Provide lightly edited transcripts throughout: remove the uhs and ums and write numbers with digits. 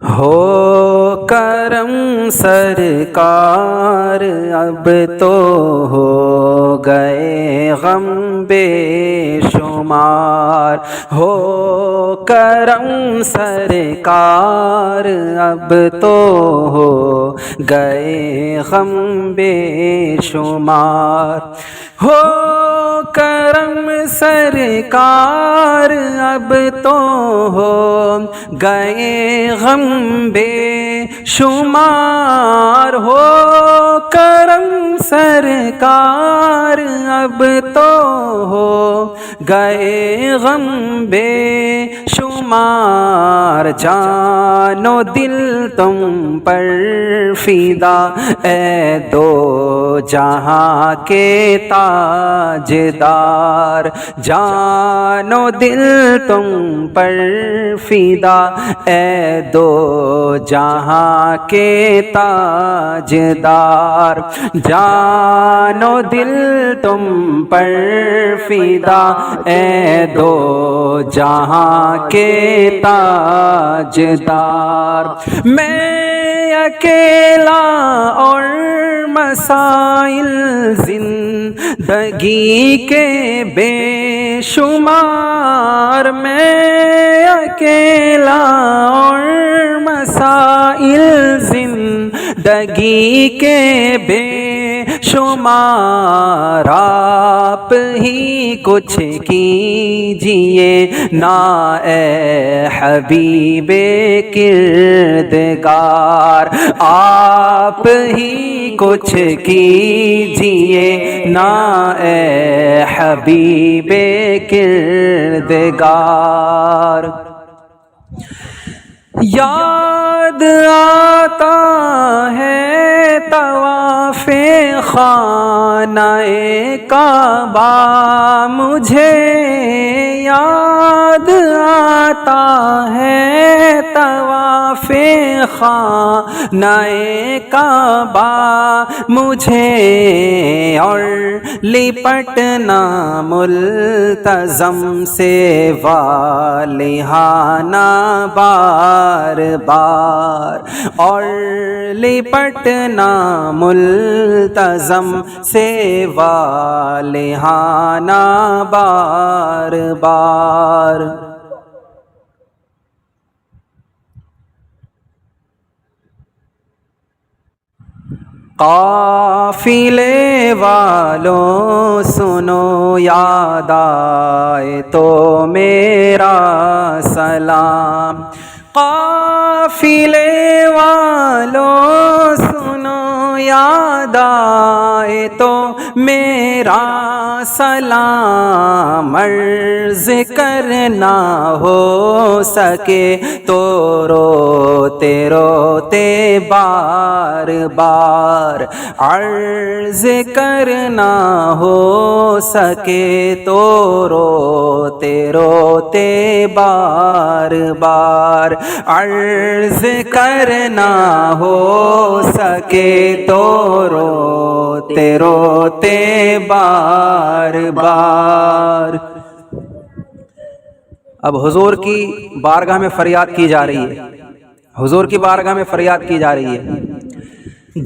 ہو کرم سرکار اب تو ہو گئے غم بے شمار، ہو کرم سرکار اب تو ہو گئے غم بے شمار، ہو کرم سرکار اب تو ہو گئے غم بے شمار، ہو کرم سرکار اب تو ہو گئے غم بے شمار، جان و دل تم پر فدا اے دو جہاں کے تاجدار، جان و دل تم پر فدا اے دو جہاں کے تاجدار، جان و دل تم پر فدا اے دو جہاں کے تاجدار، میں اکیلا اور مسائل زندگی کے بے شمار، میں اکیلا اور مسائل زندگی کے بے شمار، آپ ہی کچھ کیجئے نا اے حبیب کردگار، آپ ہی کچھ کیجئے نا اے حبیب کردگار، یاد آتا ہے طواف خانہ کعبہ مجھے، یاد آتا ہے طواف خانہ کعبہ مجھے، اور لپٹنا ملتزم سے والہانہ بار بار، اور لپٹنا ملتزم سے والہانہ بار بار، قافلے والوں سنو یاد آئے تو میرا سلام، قافلے والوں سنو یاد آئے تو میرا سلام، عرض کرنا ہو سکے تو روتے روتے بار بار، عرض کرنا ہو سکے تو روتے روتے بار بار، عرض کرنا ہو سکے تو روتے روتے بار بار۔ اب حضور کی بارگاہ میں فریاد کی جا رہی ہے، حضور کی بارگاہ میں فریاد کی جا رہی ہے،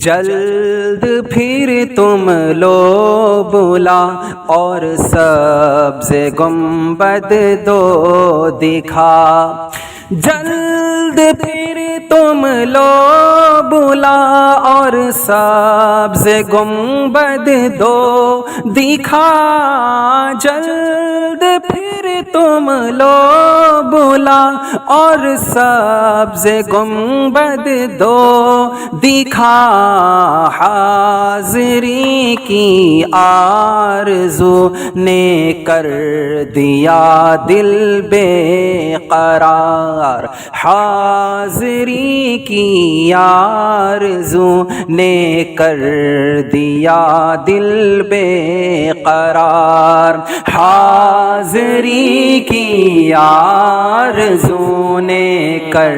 جلد پھر تم لو بلا اور سبز گنبد دو دکھا، جلد پھر تم لو بلا اور سبز گنبد دو دکھا، جلد پھر تم لو بلا اور سبز گنبد دو دکھا، حاضری کی آرزو نے کر دیا دل بے قرار، حاضری کی آرزو نے کر دیا دل بے قرار، حاضری کی آرزو نے کر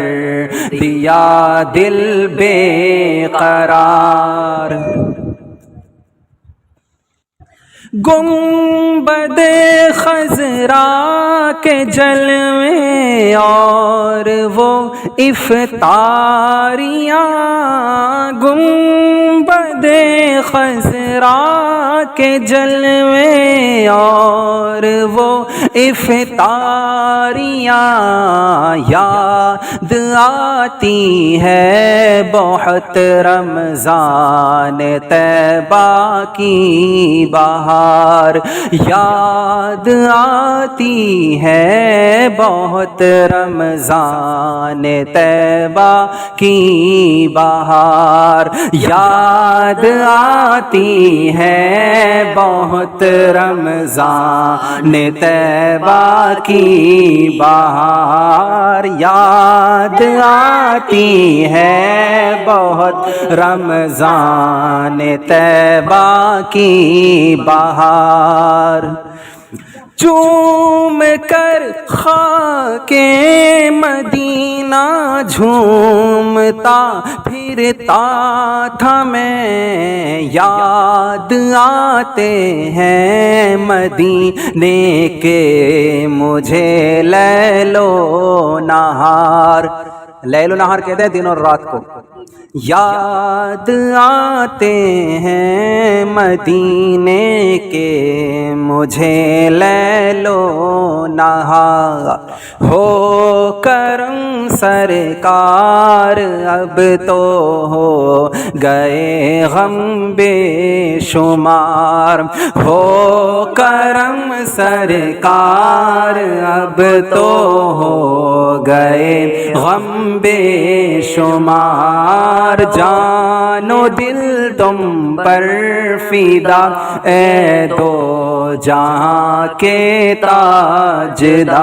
دیا دل بے قرار، گنبد خضرا کے جلوے اور اور وہ افطاریاں گنبد خضرا کے جلوے، اور وہ افطاریاں یاد آتی ہے بہت رمضان طیبہ کی بہار، یاد آتی ہے بہت رمضان طیبہ کی بہار، یاد آتی ہے بہت رمضان طیبہ کی بہار، یاد آتی ہے بہت رمضان طیبہ کی بہار۔ چوم کر خاک مدینہ جھومتا پھرتا تھا میں، یاد آتے ہیں مدینے کے مجھے لیل و نہار، لیل و نہار کہتے ہیں دن اور رات کو، یاد آتے ہیں مدینے کے مجھے لیل و نہار، ہو کرم سرکار اب تو ہو گئے غم بے شمار، ہو کرم سرکار اب تو ہو گئے غم بے شمار، جان و دل تم پر فدا اے دو جہاں کے تاجدار۔